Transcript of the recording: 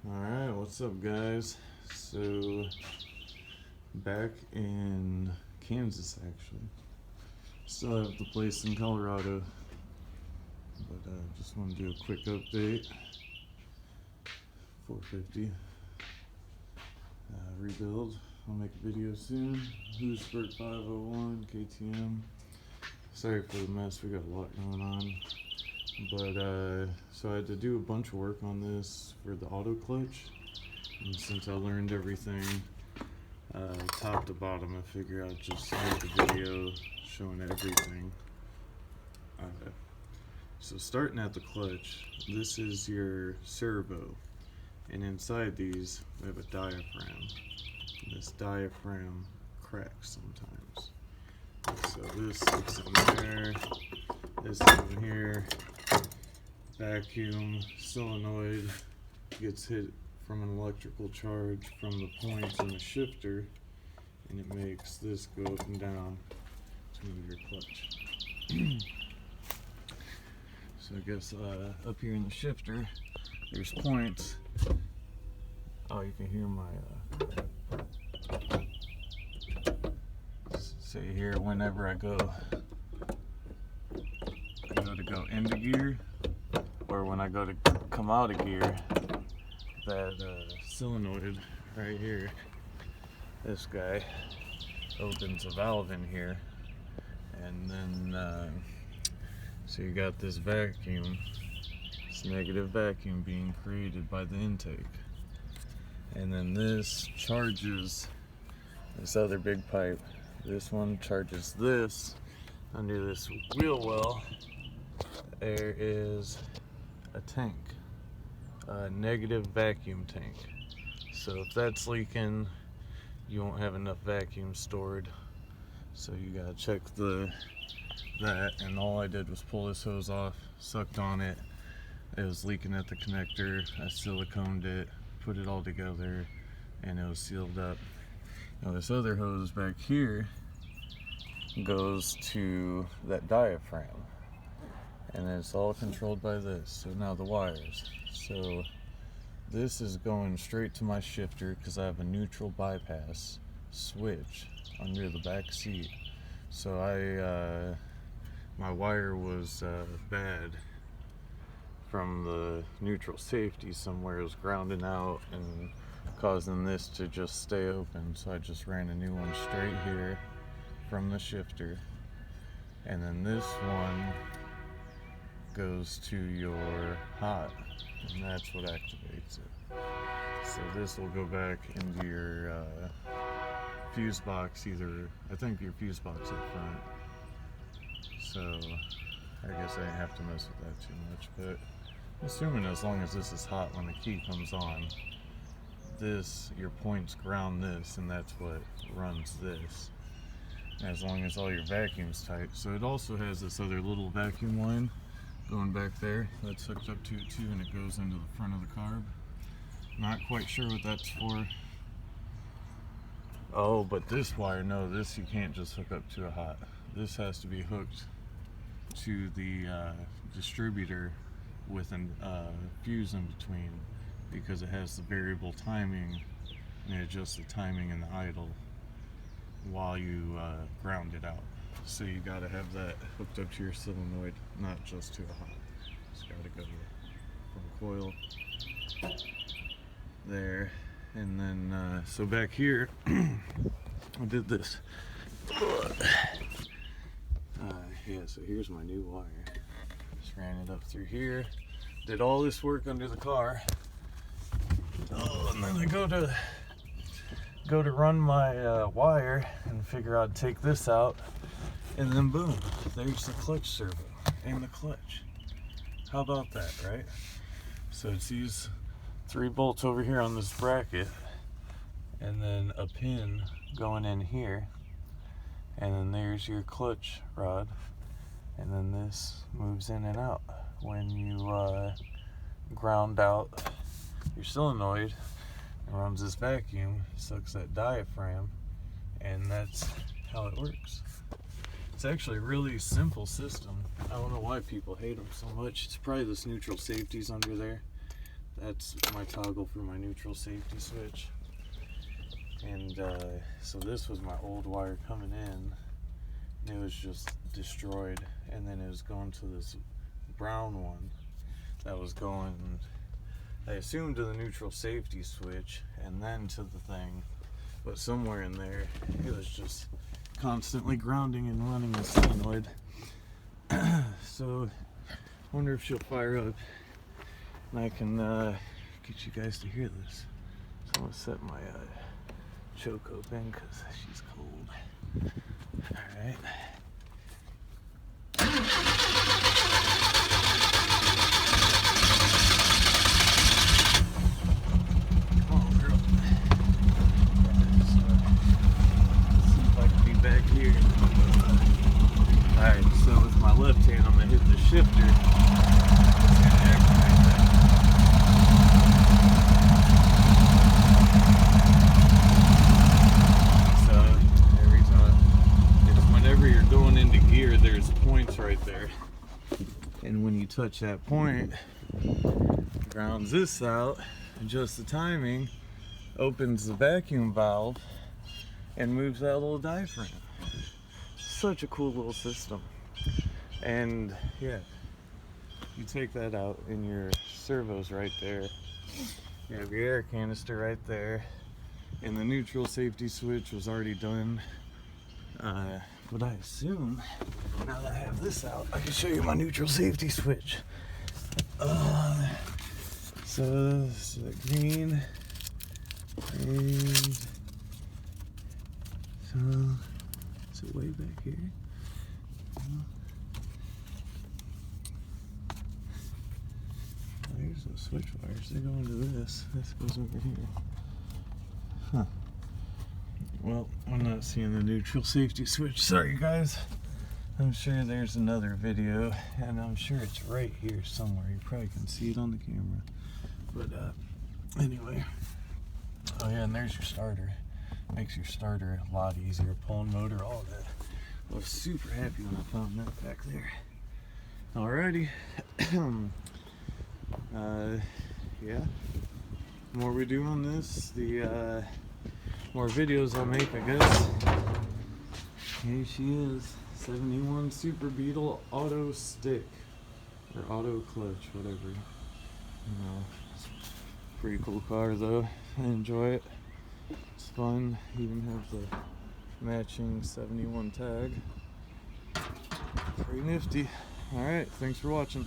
Alright, what's up, guys? So, back in Kansas, actually. Still have the place in Colorado, but just want to do a quick update. 450 rebuild. I'll make a video soon. Hoosberg 501 KTM. Sorry for the mess, we got a lot going on. But so I had to do a bunch of work on this for the auto clutch, and since I learned everything top to bottom, I figure I'd just make a video showing everything. So starting at the clutch, this is your servo, and inside these we have a diaphragm. And this diaphragm cracks sometimes. So this sits in there, this in here. Vacuum solenoid gets hit from an electrical charge from the points in the shifter, and it makes this go up and down to move your clutch. So I guess up here in the shifter there's points. Oh, you can hear my so you hear whenever I go to go into gear, or when I go to come out of gear, that solenoid right here, this guy opens a valve in here, and then so you got this vacuum, this negative vacuum being created by the intake, and then this charges this other big pipe. This one charges this under this wheel well. There is a tank, a negative vacuum tank. So if that's leaking, you won't have enough vacuum stored. So you gotta check that, and all I did was pull this hose off, sucked on it. It was leaking at the connector. I siliconed it, put it all together, and it was sealed up. Now this other hose back here goes to that diaphragm, and it's all controlled by this. So now the wires. So this is going straight to my shifter because I have a neutral bypass switch under the back seat. So my wire was bad from the neutral safety somewhere. It was grounding out and causing this to just stay open. So I just ran a new one straight here from the shifter, and then this one goes to your hot, and that's what activates it. So this will go back into your fuse box, I think your fuse box up front. So I guess I didn't have to mess with that too much, but I'm assuming as long as this is hot when the key comes on, your points ground this, and that's what runs this, as long as all your vacuum's tight. So it also has this other little vacuum line going back there that's hooked up to it too, and it goes into the front of the carb. Not quite sure what that's for. Oh, but this wire, no, this you can't just hook up to a hot. This has to be hooked to the distributor with a fuse in between, because it has the variable timing, and it adjusts the timing and the idle while you ground it out. So you gotta have that hooked up to your solenoid, not just to a hot. It's gotta go from coil there, and then so back here I did this. Yeah, so here's my new wire. Just ran it up through here, did all this work under the car. Oh, and then I go to run my wire and figure I'd take this out, and then boom, there's the clutch servo and the clutch. How about that, right? So it's these 3 bolts over here on this bracket, and then a pin going in here, and then there's your clutch rod, and then this moves in and out. When you ground out your solenoid, it runs this vacuum, sucks that diaphragm, and that's how it works. It's actually a really simple system. I don't know why people hate them so much. It's probably this neutral safeties under there that's my toggle for my neutral safety switch. And so this was my old wire coming in, and it was just destroyed, and then it was going to this brown one that was going, I assumed, to the neutral safety switch and then to the thing, but somewhere in there it was just constantly grounding and running the solenoid. So I wonder if she'll fire up and I can get you guys to hear this. So I'm gonna set my choke open because she's cold. Alright. Come on, girl. See if I can be back here. Alright, so with my left hand I'm gonna hit the shifter. It's gonna activate that. Whenever you're going into gear, there's points right there, and when you touch that point, it grounds this out, adjusts the timing, opens the vacuum valve, and moves that little diaphragm. Such a cool little system. And yeah, you take that out, and your servo's right there. You have your air canister right there, and the neutral safety switch was already done. But I assume, now that I have this out, I can show you my neutral safety switch. So this is green, and so is it way back here? There's no switch wires. They go into this. This goes over here. Huh. Well, I'm not seeing the neutral safety switch. Sorry, guys. I'm sure there's another video, and I'm sure it's right here somewhere. You probably can see it on the camera. But anyway. Oh yeah, and there's your starter. Makes your starter a lot easier. Pulling motor, all that. I was super happy when I found that back there. Alrighty. Yeah. The more we do on this, the more videos I'll make, I guess. Here she is, 71 Super Beetle auto stick, or auto clutch, whatever. You know, pretty cool car though. I enjoy it. It's fun. Even have the matching 71 tag. Pretty nifty. All right, thanks for watching.